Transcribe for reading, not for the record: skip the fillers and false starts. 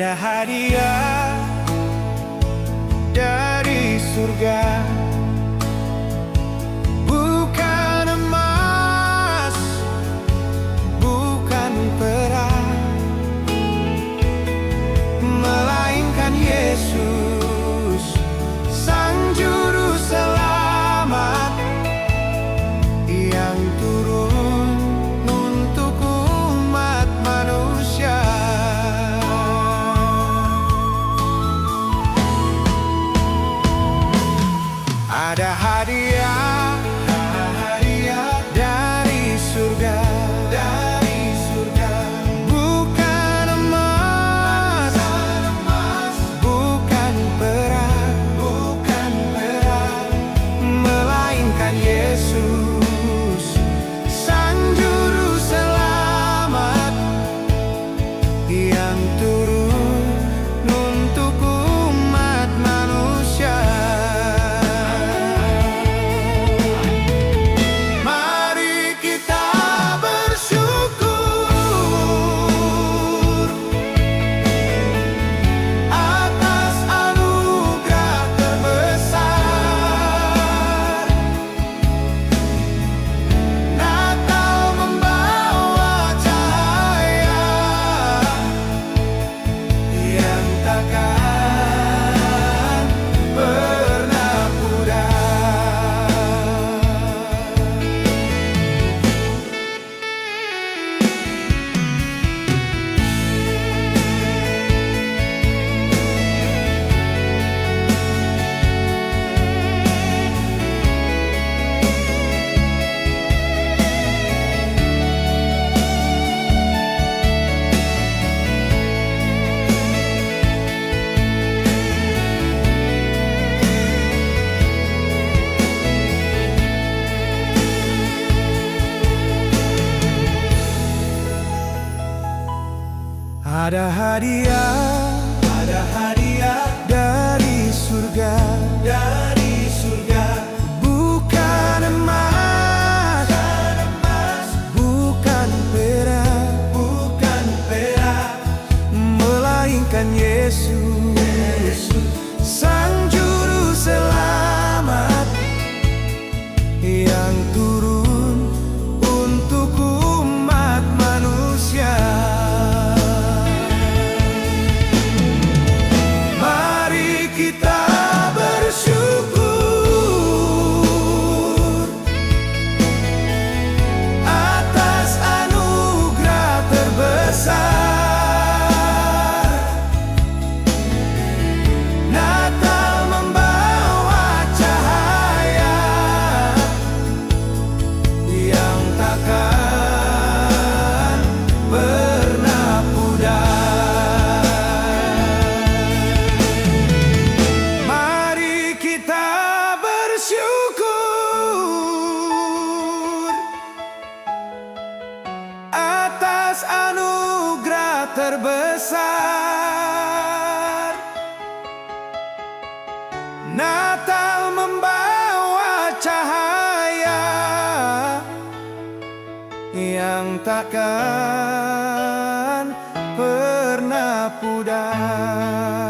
Ada hadiah dari surga, bukan emas, bukan perak, melainkan Yesus, Sang Juru Selamat, yang turun untuk umat manusia. Ada hadiah dari surga, bukan emas, bukan perak, melainkan Yesus, Sang Juru Selamat, yang turun untuk umat manusia. Ada hadiah dari surga, bukan emas, bukan perak, melainkan Yesus, Sang Juru Selamat, yang turun untuk umat manusia. Kita bersyukur atas anugerah terbesar. Natal membawa cahaya yang takkan pernah pudar. Atas anugerah terbesar, Natal membawa cahaya yang takkan pernah pudar.